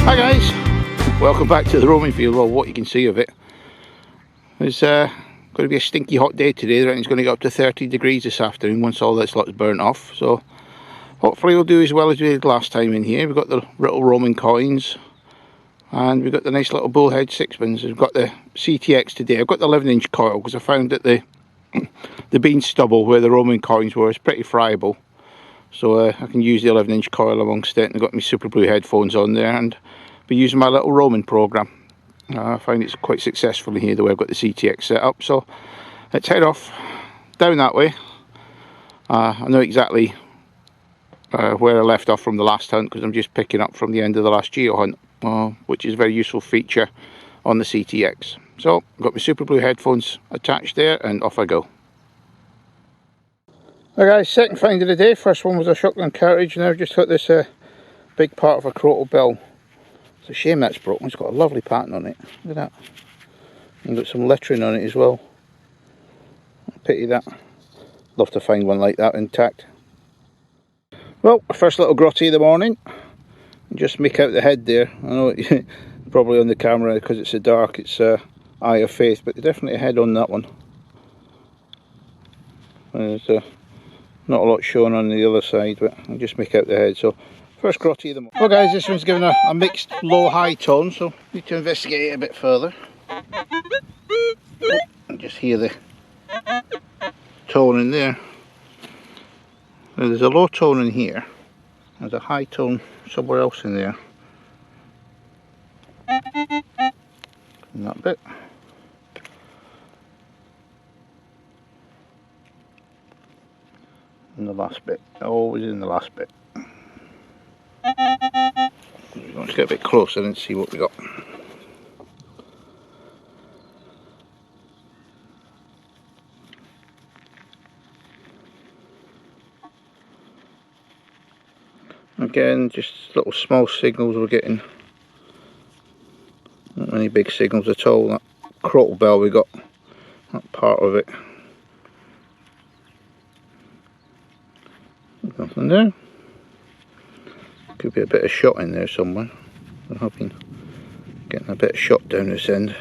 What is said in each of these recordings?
Hi guys, welcome back to the roaming field. Well, what you can see of it. It's going to be a stinky hot day today. It's going to get up to 30 degrees this afternoon once all this lot's burnt off. So hopefully we'll do as well as we did last time in here. We've got the little roaming coins and we've got the nice little bullhead sixpence. We've got the CTX today. I've got the 11-inch coil because I found that the bean stubble where the roaming coins were is pretty friable. So I can use the 11-inch coil amongst it, and I've got my Super Blue headphones on there and be using my little roaming program. I find it's quite successful in here the way I've got the CTX set up. So let's head off down that way. I know exactly where I left off from the last hunt because I'm just picking up from the end of the last geo hunt, which is a very useful feature on the CTX. So I've got my Super Blue headphones attached there and off I go. Right guys, second find of the day. First one was a shotgun cartridge, and I've just got this big part of a crotal bell. It's a shame that's broken. It's got a lovely pattern on it. Look at that. And got some lettering on it as well. Pity that. Love to find one like that intact. Well, first little grotty of the morning. Just make out the head there. I know it, probably on the camera because it's so dark, it's eye of faith, but definitely a head on that one. There's not a lot shown on the other side, but I'll just make out the head. So first grotty of the morning. Well guys, this one's given a mixed low-high tone, so need to investigate it a bit further. And just hear the tone in there. Now, there's a low tone in here. There's a high tone somewhere else in there. In that bit. In the last bit, always in the last bit. Let's get a bit closer and see what we got. Again, just little small signals we're getting. Not any big signals at all. That crotal bell we got, that part of it. Nothing there. Could be a bit of shot in there somewhere. I'm hoping getting a bit of shot down this end.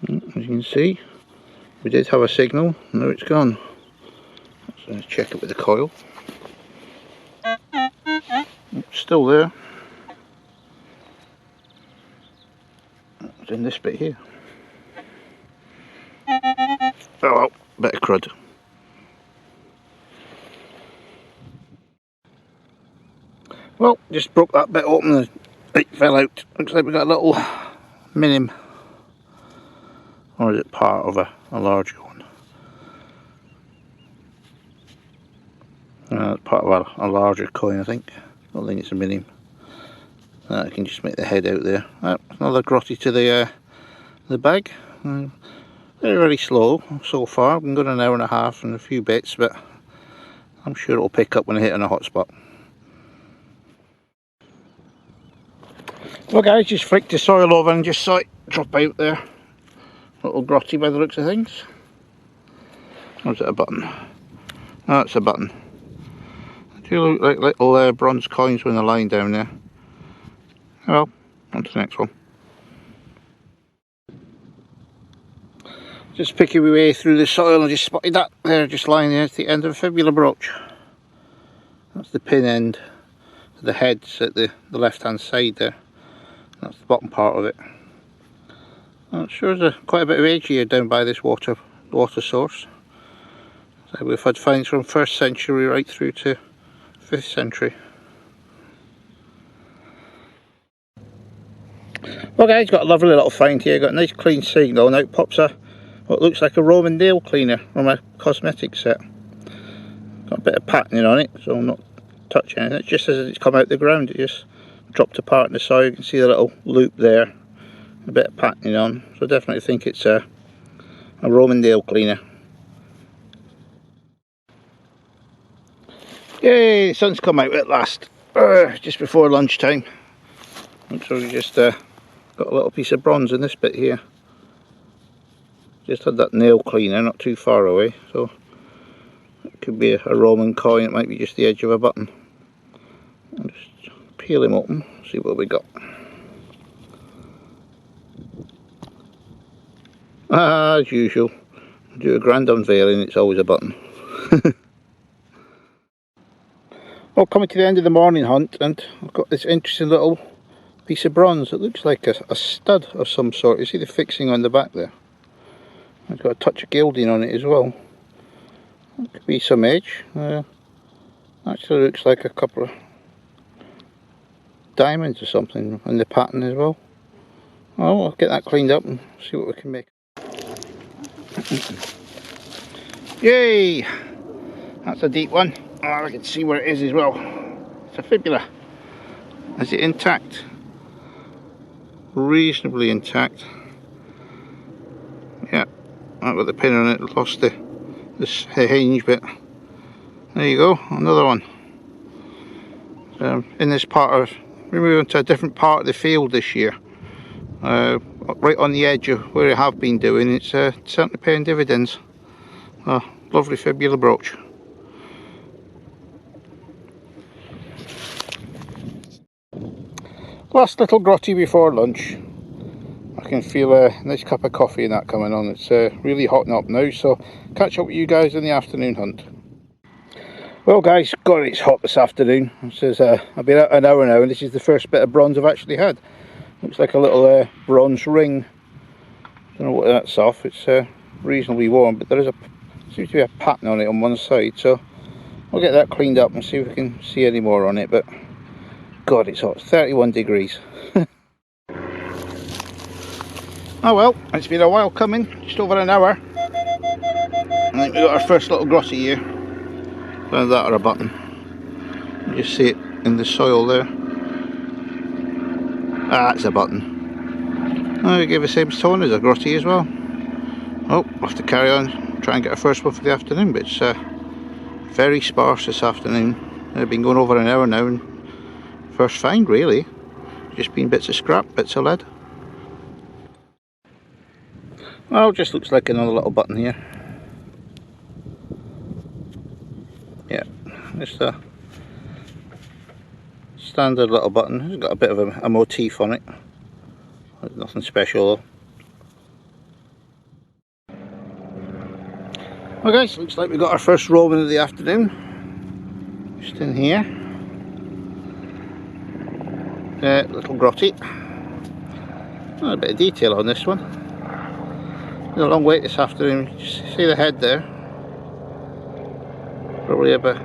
As you can see, we did have a signal. Now it's gone. Let's check it with the coil. It's still there. It's in this bit here. Oh well, bit of crud. Well, just broke that bit open and it fell out. Looks like we got a little minim. Or is it part of a larger one? It's part of a larger coin, I think. I don't think it's a minim. I can just make the head out there. Another grotty to the bag. Very, very slow so far. I've been going an hour and a half and a few bits, but I'm sure it'll pick up when I hit on a hot spot. Well guys, just flicked the soil over and just saw it drop out there. Little grotty by the looks of things. Or is it a button? Oh, it's a button. They do look like little bronze coins when they're lying down there. Well, on to the next one. Just picking my way through the soil and just spotted that there, just lying there at the end of a fibula brooch. That's the pin end. The head's at the left hand side there. That's the bottom part of it. Well, it shows quite a bit of age here down by this water source. So we've had finds from 1st century right through to 5th century. Well guys, got a lovely little find here. Got a nice clean signal. Now it pops what looks like a Roman nail cleaner from a cosmetic set. Got a bit of patterning on it, so I'm not touching anything. It's just as it's come out the ground, it just dropped apart in the soil. You can see the little loop there, a bit of patterning on. So I definitely think it's a Roman nail cleaner. Yay, the sun's come out at last. Just before lunchtime. So we just got a little piece of bronze in this bit here. Just had that nail cleaner not too far away, so could be a Roman coin, it might be just the edge of a button. I'll just peel him open, see what we got. As usual, do a grand unveiling, it's always a button. Well, coming to the end of the morning hunt, and I've got this interesting little piece of bronze. It looks like a stud of some sort. You see the fixing on the back there? It's got a touch of gilding on it as well. It could be some age. Actually looks like a couple of diamonds or something in the pattern as well. Oh, I'll get that cleaned up and see what we can make. Yay! That's a deep one. Oh, I can see where it is as well. It's a fibula. Is it intact? Reasonably intact. Yeah, I've got the pin on it, lost this hinge bit. There you go, another one. In this part of, we're moving to a different part of the field this year. Right on the edge of where I have been doing, it's certainly paying dividends. Lovely fibula brooch. Last little grotty before lunch. I can feel a nice cup of coffee and that coming on. It's really hotting up now, so catch up with you guys in the afternoon hunt. Well guys, God, it's hot this afternoon. This is, I've been out an hour now and this is the first bit of bronze I've actually had. Looks like a little bronze ring. Don't know what that's off. It's reasonably warm, but there is seems to be a pattern on it on one side, so we'll get that cleaned up and see if we can see any more on it. But God, it's hot. It's 31 degrees. Oh well, it's been a while coming, just over an hour. I think we got our first little grotty here. Either that or a button. You just see it in the soil there. Ah, that's a button. Oh, we gave the same tone as a grotty as well. Oh, we'll have to carry on, try and get our first one for the afternoon, but it's very sparse this afternoon. I've been going over an hour now, and first find really. Just been bits of scrap, bits of lead. Well, just looks like another little button here. Yeah, just a standard little button. It's got a bit of a motif on it. There's nothing special though. Well guys, looks like we got our first Roman of the afternoon. Just in here. Little grotty. A bit of detail on this one. Been a long wait this afternoon. Just see the head there. Probably about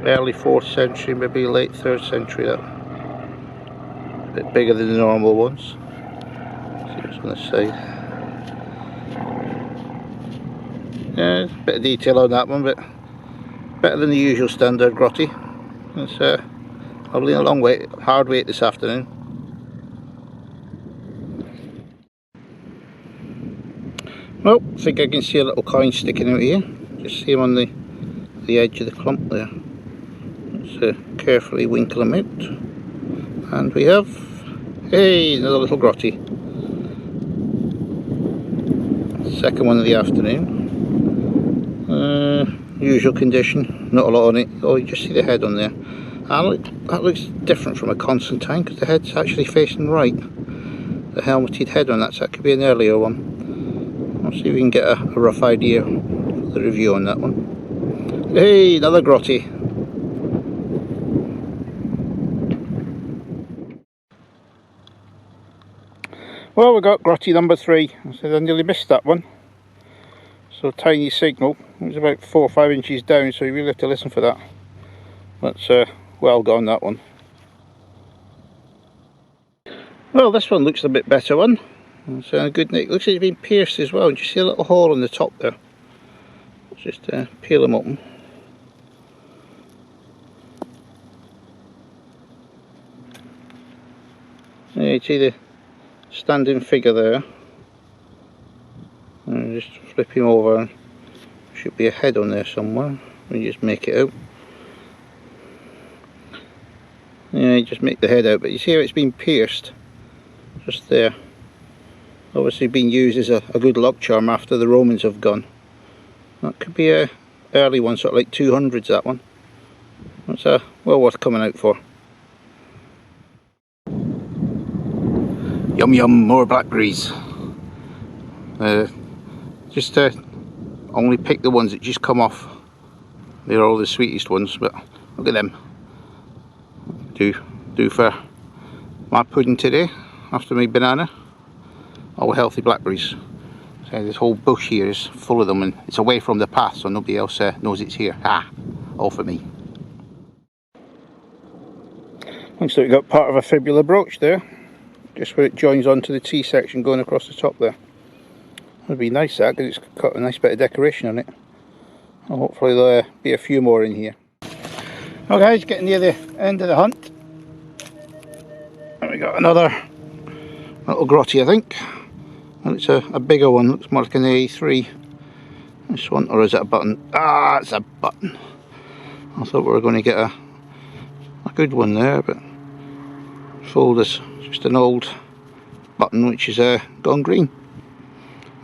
early 4th century, maybe late 3rd century. That. A bit bigger than the normal ones. See what's on this side. Yeah, a bit of detail on that one, but better than the usual standard grotty. It's probably a long wait, hard wait this afternoon. Well, I think I can see a little coin sticking out here. Just see him on the edge of the clump there. Let's carefully winkle him out. And we have, hey, another little grotty. Second one of the afternoon. Usual condition, not a lot on it. Oh, you just see the head on there. And that looks different from a Constantine because the head's actually facing right. The helmeted head on that, so that could be an earlier one. I'll see if we can get a rough idea of the review on that one. Hey, another grotty. Well, we got grotty number 3. I said I nearly missed that one. So tiny signal. It was about 4 or 5 inches down, so you really have to listen for that. That's well gone, that one. Well, this one looks a bit better one. It's a good nick. Looks like it's been pierced as well. Do you see a little hole on the top there? Let's just peel them open. Yeah, you see the standing figure there. And just flip him over. Should be a head on there somewhere. We just make it out. Yeah, you just make the head out, but you see how it's been pierced? Just there. Obviously being used as a good luck charm after the Romans have gone. That could be early one, sort of like 200s, that one. It's well worth coming out for. Yum yum, more blackberries. Just only pick the ones that just come off. They're all the sweetest ones, but look at them. Do for my pudding today after my banana. All healthy blackberries. So this whole bush here is full of them, and it's away from the path, so nobody else knows it's here. All for me. Looks like we've got part of a fibula brooch there, just where it joins onto the T section going across the top there. Would be nice that, because it's got a nice bit of decoration on it. Well, hopefully there'll be a few more in here. Well guys, getting near the end of the hunt. And we got another little grotty, I think. And it's a bigger one, looks more like an A3. This one, or is it a button? Ah, it's a button. I thought we were going to get a good one there, but fooled us. Just an old button which is gone green.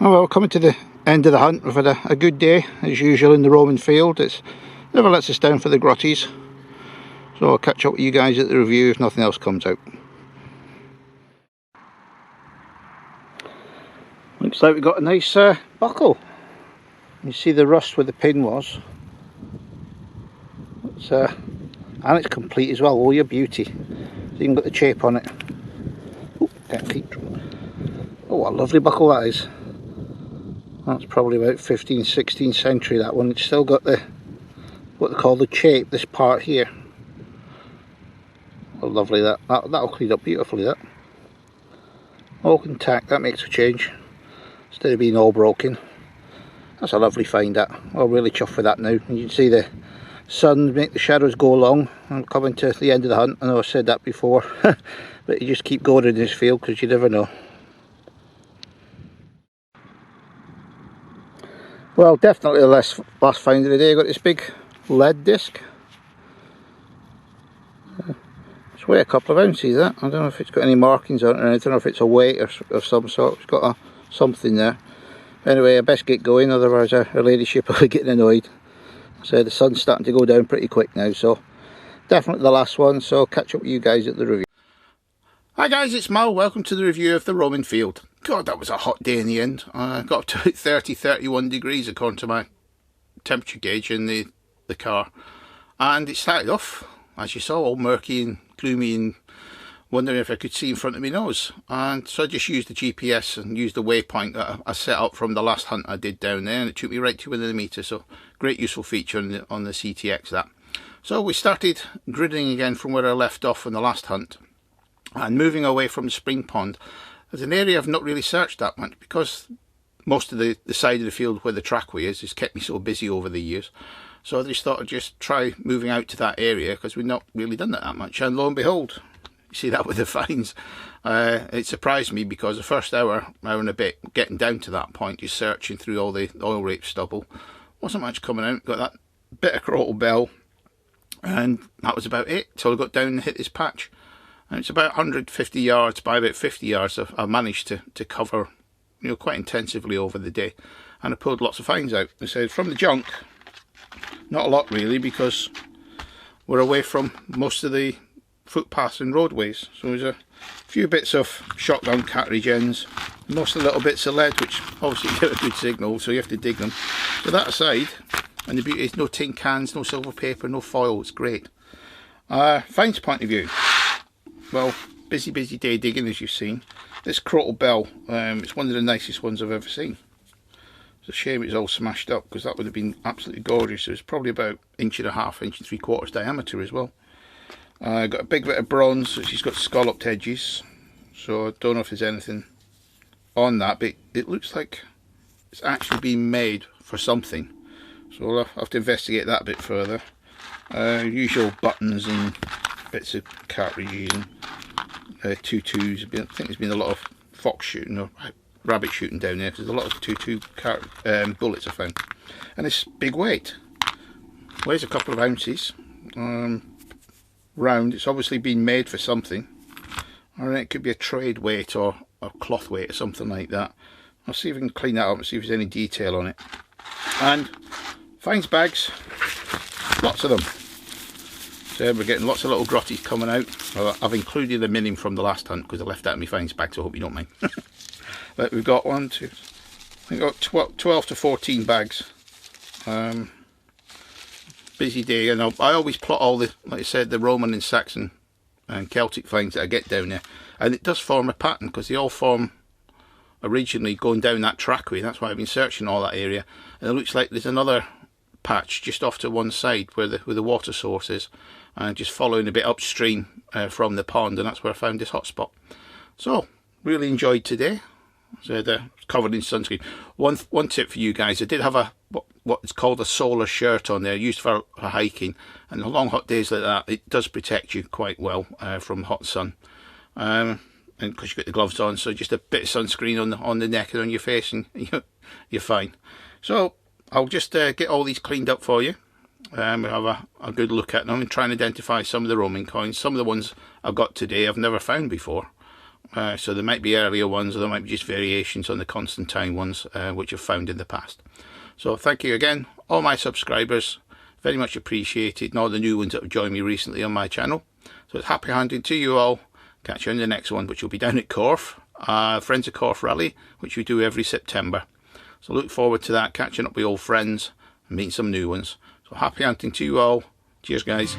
Oh well, coming to the end of the hunt. We've had a good day as usual in the roaming field. It's never lets us down for the grotties, so I'll catch up with you guys at the review if nothing else comes out. Looks like we've got a nice buckle. You see the rust where the pin was. And it's complete as well, all your beauty. So you can got the shape on it. Ooh, can't keep. Oh, what a lovely buckle that is. That's probably about 15th, 16th century, that one. It's still got the, what they call the shape, this part here. Oh, lovely that. That'll clean up beautifully, that. Oak and tack, that makes a change. Instead of being all broken. That's a lovely find, that. I'm really chuffed with that now. And you can see the sun make the shadows go along. I'm coming to the end of the hunt. I know I said that before. But you just keep going in this field because you never know. Well, definitely the last find of the day. I got this big lead disc. It's weighed a couple of ounces, that. I don't know if it's got any markings on it or anything, or if it's a weight of some sort. It's got something there. Anyway, I best get going, otherwise our ladyship will be getting annoyed. So the sun's starting to go down pretty quick now, so definitely the last one, so I'll catch up with you guys at the review. Hi guys, it's Mal, welcome to the review of the roaming field. God, that was a hot day in the end. I got up to 31 degrees according to my temperature gauge in the car. And it started off, as you saw, all murky and gloomy and wondering if I could see in front of my nose. And so I just used the GPS and used the waypoint that I set up from the last hunt I did down there, and it took me right to within a metre, so great useful feature on the CTX that. So we started gridding again from where I left off on the last hunt, and moving away from the spring pond. There's an area I've not really searched that much because most of the side of the field where the trackway is kept me so busy over the years. So I just thought I'd just try moving out to that area because we've not really done that much, and lo and behold, you see that with the finds. It surprised me because the first hour and a bit, getting down to that point, just searching through all the oil rape stubble, wasn't much coming out. Got that bit of crottle bell, and that was about it till I got down and hit this patch. And it's about 150 yards by about 50 yards I've managed to cover, you know, quite intensively over the day, and I pulled lots of finds out. I said from the junk, not a lot really, because we're away from most of the footpaths and roadways. So there's a few bits of shotgun cartridge ends, most of the little bits of lead, which obviously give a good signal, so you have to dig them. So that aside, and the beauty is no tin cans, no silver paper, no foil. It's great. Finds point of view, well, busy day digging, as you've seen. This crottle bell, it's one of the nicest ones I've ever seen. It's a shame it's all smashed up, because that would have been absolutely gorgeous. It was probably about 1.5 inches, 1.75 diameter as well. Got a big bit of bronze which has got scalloped edges, so I don't know if there's anything on that, but it looks like it's actually been made for something, so I'll have to investigate that a bit further. Usual buttons and bits of cartridges and 22s. I think there's been a lot of fox shooting or rabbit shooting down there, because there's a lot of 22 bullets I found. And this big weight weighs a couple of ounces. Round, it's obviously been made for something. I don't know, it could be a trade weight or a cloth weight or something like that. I'll see if I can clean that up and see if there's any detail on it. And finds bags, lots of them. So we're getting lots of little grotties coming out. Well, I've included the minim from the last hunt because I left that in my finds bag, so I hope you don't mind. But we've got I think we've got 12 to 14 bags. Busy day, and I always plot all the, like I said, the Roman and Saxon and Celtic finds that I get down there, and it does form a pattern because they all form originally going down that trackway. That's why I've been searching all that area, and it looks like there's another patch just off to one side where the water source is, and just following a bit upstream from the pond, and that's where I found this hot spot. So really enjoyed today. So they're covered in sunscreen. One tip for you guys: I did have a what's called a solar shirt on there, used for hiking, and on long hot days like that, it does protect you quite well from hot sun. And because you got the gloves on, so just a bit of sunscreen on the neck and on your face, and you're fine. So I'll just get all these cleaned up for you. We'll have a good look at them and try and identify some of the roaming coins. Some of the ones I've got today I've never found before. So there might be earlier ones, or there might be just variations on the Constantine ones which I've found in the past. So thank you again, all my subscribers, very much appreciated, and all the new ones that have joined me recently on my channel. So it's happy hunting to you all. Catch you in the next one, which will be down at Corfe, Friends of Corfe Rally, which we do every September. So look forward to that, catching up with old friends and meeting some new ones. So happy hunting to you all. Cheers guys.